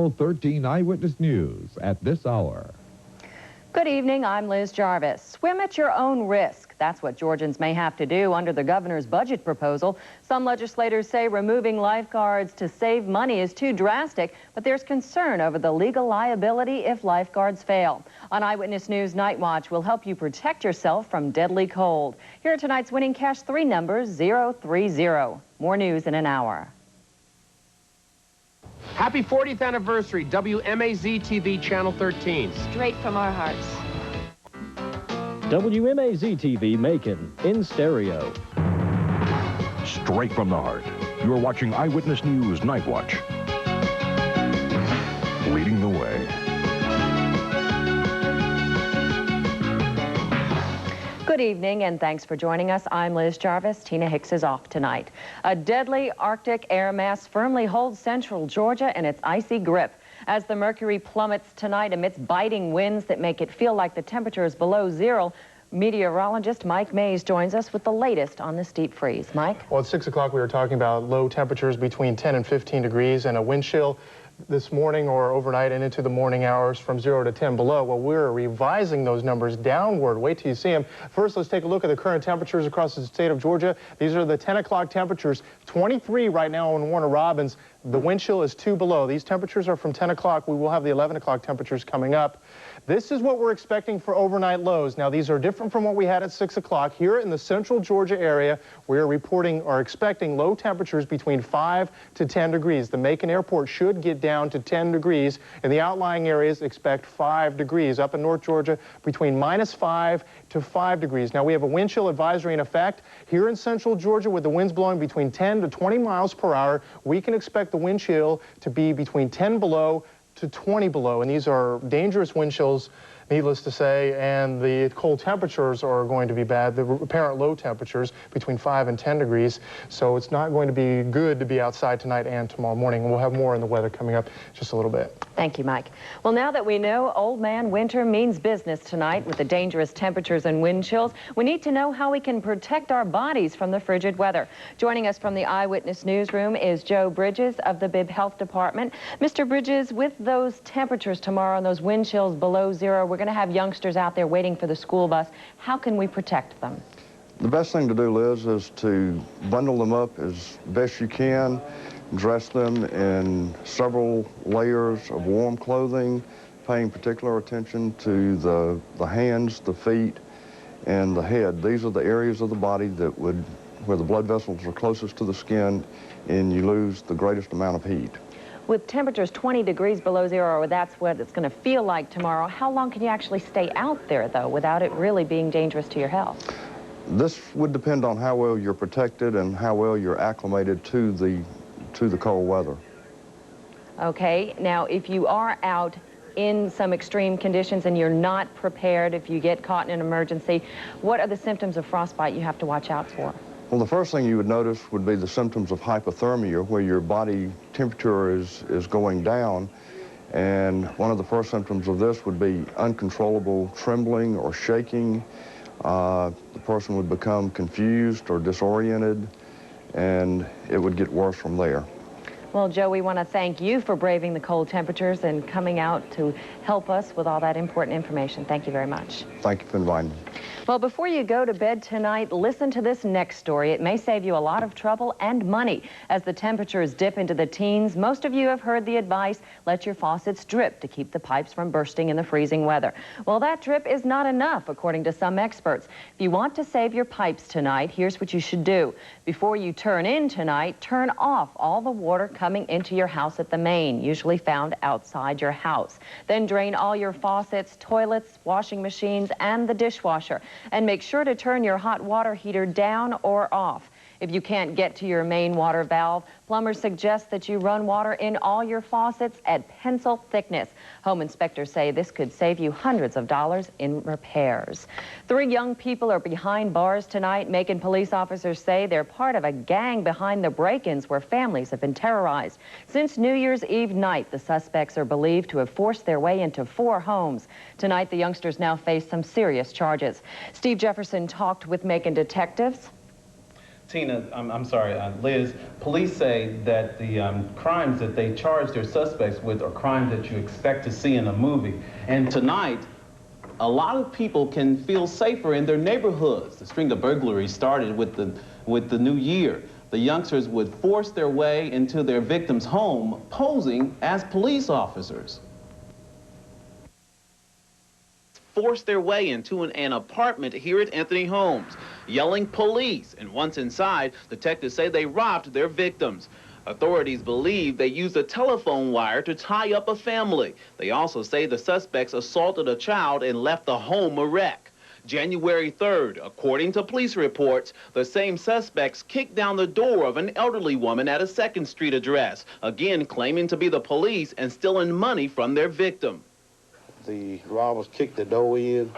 Channel 13 Eyewitness News at this hour. Good evening, I'm Liz Jarvis. Swim at your own risk. That's what Georgians may have to do under the governor's budget proposal. Some legislators say removing lifeguards to save money is too drastic, but there's concern over the legal liability if lifeguards fail. On Eyewitness News Nightwatch, we'll help you protect yourself from deadly cold. Here are tonight's winning Cash 3 numbers, 030. More news in an hour. Happy 40th anniversary, WMAZ TV Channel 13. Straight from our hearts. WMAZ TV Macon, in stereo. Straight from the heart. You're watching Eyewitness News Nightwatch. Leading the way. Good evening, and thanks for joining us. I'm Liz Jarvis. Tina Hicks is off tonight. A deadly Arctic air mass firmly holds central Georgia in its icy grip. As the mercury plummets tonight amidst biting winds that make it feel like the temperature is below zero, meteorologist Mike Mays joins us with the latest on this deep freeze. Mike? Well, at 6 o'clock, we were talking about low temperatures between 10 and 15 degrees and a wind chill this morning or overnight and into the morning hours from 0 to 10 below. Well, we're revising those numbers downward. Wait till you see them. First, let's take a look at the current temperatures across the state of Georgia. These are the 10 o'clock temperatures. 23 right now in Warner Robins. The wind chill is 2 below. These temperatures are from 10 o'clock. We will have the 11 o'clock temperatures coming up. This is what we're expecting for overnight lows. Now, these are different from what we had at 6 o'clock. Here in the central Georgia area, we are expecting low temperatures between 5 to 10 degrees. The Macon airport should get down to 10 degrees. In the outlying areas, expect 5 degrees. Up in North Georgia, between -5 to 5 degrees. Now, we have a wind chill advisory in effect. Here in central Georgia, with the winds blowing between 10 to 20 miles per hour, we can expect the wind chill to be between 10 below to 20 below, and these are dangerous wind chills, needless to say, and the cold temperatures are going to be bad. The apparent low temperatures between 5 and 10 degrees, so it's not going to be good to be outside tonight and tomorrow morning. We'll have more on the weather coming up just a little bit. Thank you, Mike. Well, now that we know old man winter means business tonight with the dangerous temperatures and wind chills, we need to know how we can protect our bodies from the frigid weather. Joining us from the Eyewitness Newsroom is Joe Bridges of the Bibb Health Department. Mr. Bridges, with those temperatures tomorrow and those wind chills below zero, we're going to have youngsters out there waiting for the school bus. How can we protect them? The best thing to do, Liz, is to bundle them up as best you can, dress them in several layers of warm clothing, paying particular attention to the hands, the feet, and the head. These are the areas of the body that where the blood vessels are closest to the skin and you lose the greatest amount of heat. With temperatures 20 degrees below zero, or that's what it's going to feel like tomorrow, how long can you actually stay out there, though, without it really being dangerous to your health? This would depend on how well you're protected and how well you're acclimated to the cold weather. Okay, now if you are out in some extreme conditions and you're not prepared, if you get caught in an emergency, what are the symptoms of frostbite you have to watch out for? Well, the first thing you would notice would be the symptoms of hypothermia, where your body temperature is going down. And one of the first symptoms of this would be uncontrollable trembling or shaking. The person would become confused or disoriented, and it would get worse from there. Well, Joe, we want to thank you for braving the cold temperatures and coming out to help us with all that important information. Thank you very much. Thank you for inviting me. Well, before you go to bed tonight, listen to this next story. It may save you a lot of trouble and money. As the temperatures dip into the teens, most of you have heard the advice, let your faucets drip to keep the pipes from bursting in the freezing weather. Well, that drip is not enough, according to some experts. If you want to save your pipes tonight, here's what you should do. Before you turn in tonight, turn off all the water coming into your house at the main, usually found outside your house. Then drain all your faucets, toilets, washing machines, and the dishwasher. And make sure to turn your hot water heater down or off. If you can't get to your main water valve, plumbers suggest that you run water in all your faucets at pencil thickness. Home inspectors say this could save you hundreds of dollars in repairs. 3 young people are behind bars tonight. Macon police officers say they're part of a gang behind the break-ins where families have been terrorized. Since New Year's Eve night, the suspects are believed to have forced their way into 4 homes. Tonight, the youngsters now face some serious charges. Steve Jefferson talked with Macon detectives. Tina, I'm sorry, Liz, police say that the crimes that they charge their suspects with are crimes that you expect to see in a movie. And tonight, a lot of people can feel safer in their neighborhoods. The string of burglaries started with the new year. The youngsters would force their way into their victim's home, posing as police officers. Forced their way into an apartment here at Anthony Holmes, yelling police, and once inside, detectives say they robbed their victims. Authorities believe they used a telephone wire to tie up a family. They also say the suspects assaulted a child and left the home a wreck. January 3rd, according to police reports, the same suspects kicked down the door of an elderly woman at a 2nd Street address, again claiming to be the police and stealing money from their victim. The robbers kicked the door in.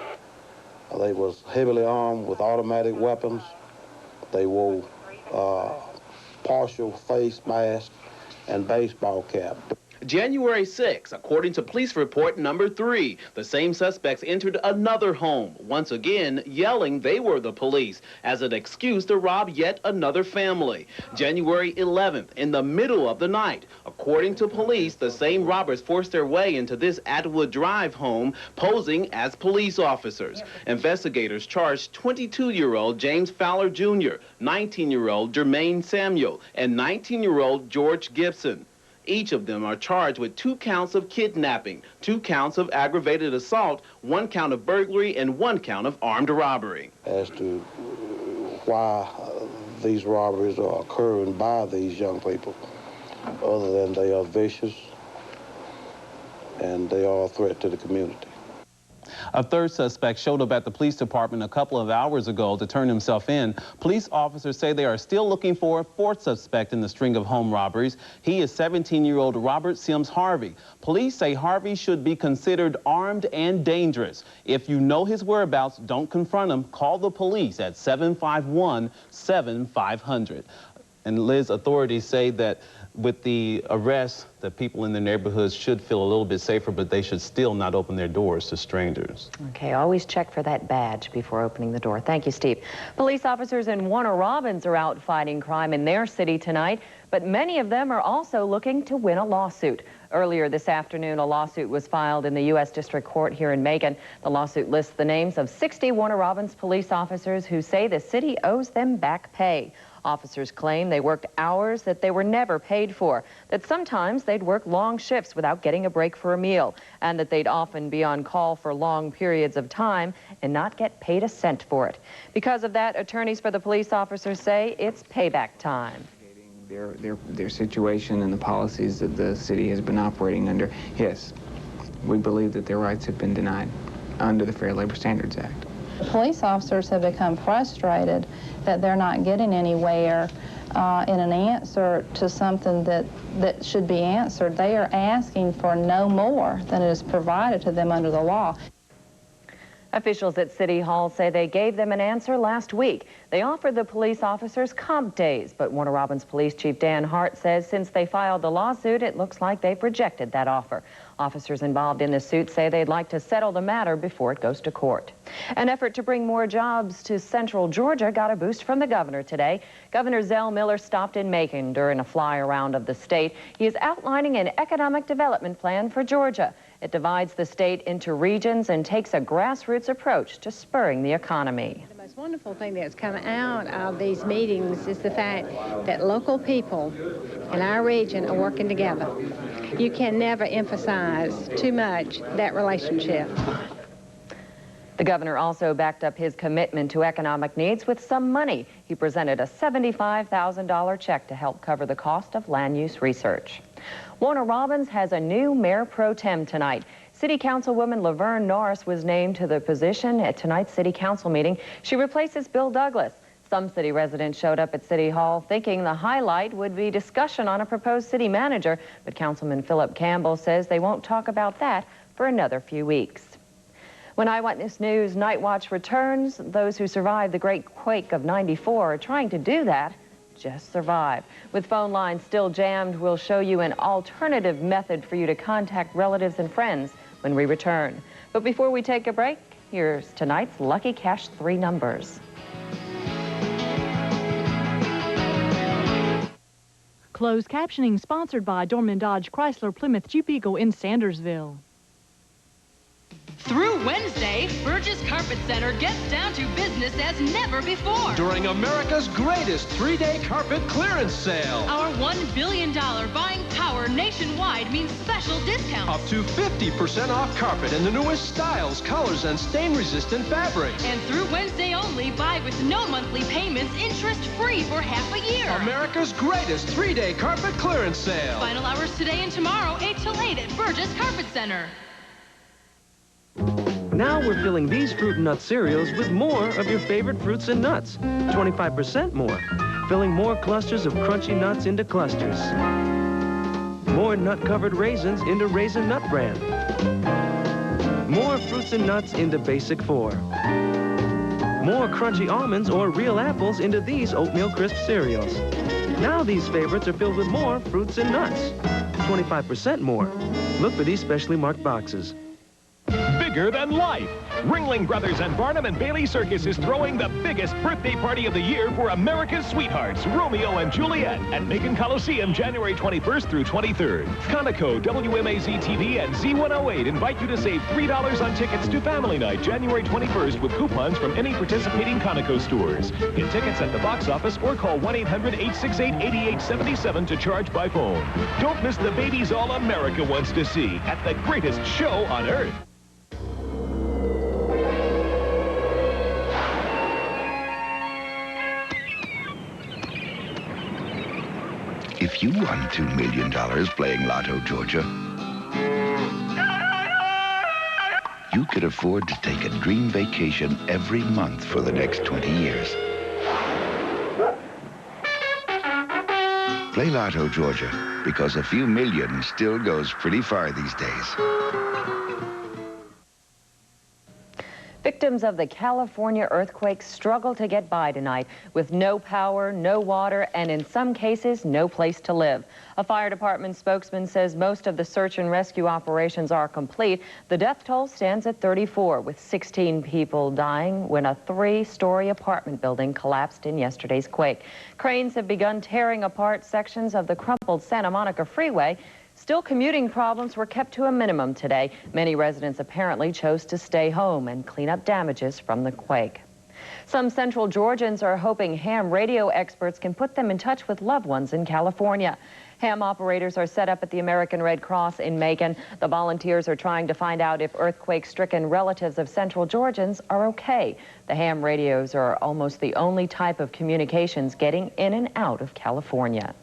They was heavily armed with automatic weapons. They wore partial face mask and baseball cap. January 6, according to police report number 3, the same suspects entered another home, once again yelling they were the police as an excuse to rob yet another family. January 11th, in the middle of the night, according to police, the same robbers forced their way into this Atwood Drive home, posing as police officers. Investigators charged 22-year-old James Fowler Jr., 19-year-old Jermaine Samuel, and 19-year-old George Gibson. Each of them are charged with 2 counts of kidnapping, 2 counts of aggravated assault, 1 count of burglary, and 1 count of armed robbery. As to why these robberies are occurring by these young people, other than they are vicious and they are a threat to the community. A third suspect showed up at the police department a couple of hours ago to turn himself in. Police officers say they are still looking for a 4th suspect in the string of home robberies. He is 17-year-old Robert Sims Harvey. Police say Harvey should be considered armed and dangerous. If you know his whereabouts, don't confront him. Call the police at 751-7500. And Liz, authorities say that with the arrest, the people in their neighborhoods should feel a little bit safer, but they should still not open their doors to strangers. Okay, always check for that badge before opening the door. Thank you, Steve. Police officers in Warner Robins are out fighting crime in their city tonight, but many of them are also looking to win a lawsuit. Earlier this afternoon, a lawsuit was filed in the U.S. District Court here in Macon. The lawsuit lists the names of 60 Warner Robins police officers who say the city owes them back pay. Officers claim they worked hours that they were never paid for, that sometimes they'd work long shifts without getting a break for a meal, and that they'd often be on call for long periods of time and not get paid a cent for it. Because of that, attorneys for the police officers say it's payback time. Their situation and the policies that the city has been operating under, yes, we believe that their rights have been denied under the Fair Labor Standards Act. Police officers have become frustrated that they're not getting anywhere in an answer to something that should be answered. They are asking for no more than is provided to them under the law. Officials at City Hall say they gave them an answer last week. They offered the police officers comp days, but Warner Robins Police Chief Dan Hart says since they filed the lawsuit, it looks like they've rejected that offer. Officers involved in the suit say they'd like to settle the matter before it goes to court. An effort to bring more jobs to central Georgia got a boost from the governor today. Governor Zell Miller stopped in Macon during a fly-around of the state. He is outlining an economic development plan for Georgia. It divides the state into regions and takes a grassroots approach to spurring the economy. The most wonderful thing that's come out of these meetings is the fact that local people in our region are working together. You can never emphasize too much that relationship. The governor also backed up his commitment to economic needs with some money. He presented a $75,000 check to help cover the cost of land use research. Warner Robins has a new mayor pro tem tonight. City Councilwoman Laverne Norris was named to the position at tonight's City Council meeting. She replaces Bill Douglas. Some city residents showed up at City Hall thinking the highlight would be discussion on a proposed city manager, but Councilman Philip Campbell says they won't talk about that for another few weeks. When Eyewitness News Nightwatch returns, those who survived the Great Quake of '94 are trying to do that, just survive. With phone lines still jammed, we'll show you an alternative method for you to contact relatives and friends when we return. But before we take a break, here's tonight's Lucky Cash 3 numbers. Closed captioning sponsored by Dorman Dodge Chrysler Plymouth Jeep Eagle in Sandersville. Through Wednesday, Burgess Carpet Center gets down to business as never before. During America's greatest 3-day carpet clearance sale. Our $1 billion buying power nationwide means special discounts. Up to 50% off carpet in the newest styles, colors, and stain-resistant fabrics. And through Wednesday only, buy with no monthly payments, interest-free for half a year. America's greatest 3-day carpet clearance sale. Final hours today and tomorrow, 8 till 8 at Burgess Carpet Center. Now we're filling these fruit and nut cereals with more of your favorite fruits and nuts. 25% more. Filling more clusters of crunchy nuts into clusters. More nut-covered raisins into Raisin Nut Bran. More fruits and nuts into Basic 4. More crunchy almonds or real apples into these Oatmeal Crisp cereals. Now these favorites are filled with more fruits and nuts. 25% more. Look for these specially marked boxes. Bigger than life. Ringling Brothers and Barnum and Bailey Circus is throwing the biggest birthday party of the year for America's sweethearts, Romeo and Juliet, at Macon Coliseum, January 21st through 23rd. Conoco, WMAZ TV, and Z108 invite you to save $3 on tickets to Family Night, January 21st, with coupons from any participating Conoco stores. Get tickets at the box office or call 1-800-868-8877 to charge by phone. Don't miss the babies all America wants to see at the greatest show on earth. If you won $2 million playing Lotto Georgia, you could afford to take a dream vacation every month for the next 20 years. Play Lotto Georgia, because a few million still goes pretty far these days. Victims of the California earthquake struggle to get by tonight with no power, no water, and in some cases, no place to live. A fire department spokesman says most of the search and rescue operations are complete. The death toll stands at 34, with 16 people dying when a 3-story apartment building collapsed in yesterday's quake. Cranes have begun tearing apart sections of the crumpled Santa Monica Freeway. Still, commuting problems were kept to a minimum today. Many residents apparently chose to stay home and clean up damages from the quake. Some Central Georgians are hoping ham radio experts can put them in touch with loved ones in California. Ham operators are set up at the American Red Cross in Macon. The volunteers are trying to find out if earthquake-stricken relatives of Central Georgians are okay. The ham radios are almost the only type of communications getting in and out of California.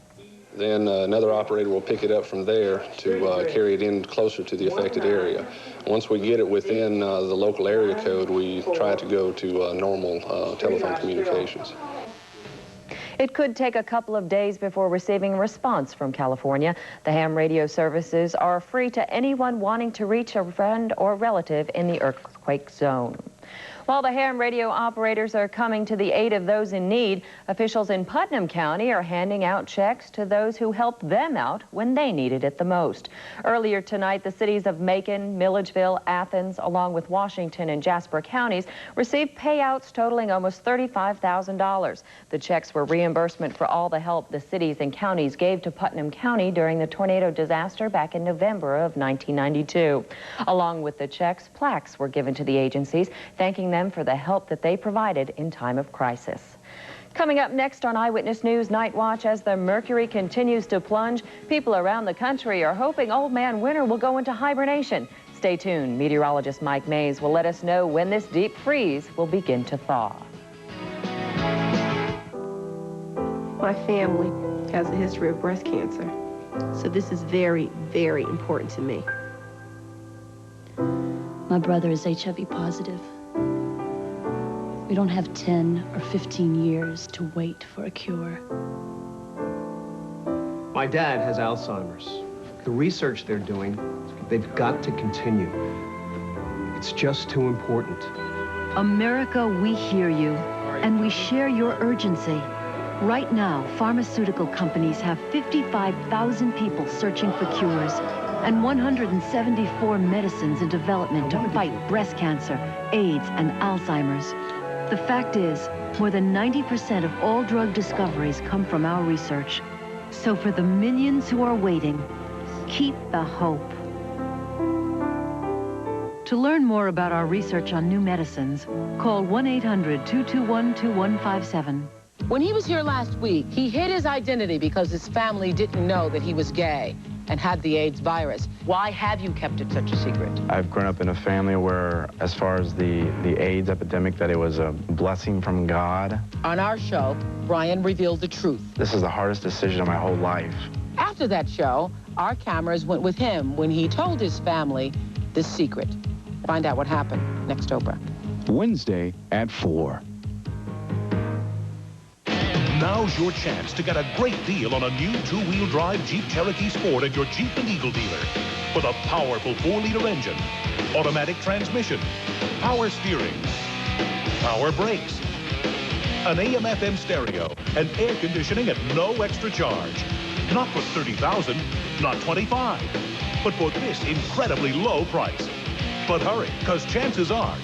Then another operator will pick it up from there to carry it in closer to the affected area. Once we get it within the local area code, we try to go to normal telephone communications. It could take a couple of days before receiving a response from California. The ham radio services are free to anyone wanting to reach a friend or relative in the earthquake zone. While the ham radio operators are coming to the aid of those in need, officials in Putnam County are handing out checks to those who helped them out when they needed it the most. Earlier tonight, the cities of Macon, Milledgeville, Athens, along with Washington and Jasper counties, received payouts totaling almost $35,000. The checks were reimbursement for all the help the cities and counties gave to Putnam County during the tornado disaster back in November of 1992. Along with the checks, plaques were given to the agencies, thanking them for the help that they provided in time of crisis. Coming up next on Eyewitness News Night Watch, as the mercury continues to plunge, people around the country are hoping Old Man Winter will go into hibernation. Stay tuned. Meteorologist Mike Mays will let us know when this deep freeze will begin to thaw. My family has a history of breast cancer, so this is very, very important to me. My brother is HIV positive. We don't have 10 or 15 years to wait for a cure. My dad has Alzheimer's. The research they're doing, they've got to continue. It's just too important. America, we hear you, and we share your urgency. Right now, pharmaceutical companies have 55,000 people searching for cures and 174 medicines in development to fight breast cancer, AIDS, and Alzheimer's. The fact is, more than 90% of all drug discoveries come from our research. So for the millions who are waiting, keep the hope. To learn more about our research on new medicines, call 1-800-221-2157. When he was here last week, he hid his identity because his family didn't know that he was gay and had the AIDS virus. Why have you kept it such a secret? I've grown up in a family where, as far as the AIDS epidemic, that it was a blessing from God. On our show, Brian revealed the truth. This is the hardest decision of my whole life. After that show, our cameras went with him when he told his family this secret. Find out what happened next, Oprah. Wednesday at 4. Now's your chance to get a great deal on a new two-wheel drive Jeep Cherokee Sport at your Jeep and Eagle dealer. With a powerful 4-liter engine, automatic transmission, power steering, power brakes, an AM/FM stereo, and air conditioning at no extra charge. Not for $30,000, not $25,000, but for this incredibly low price. But hurry, because chances are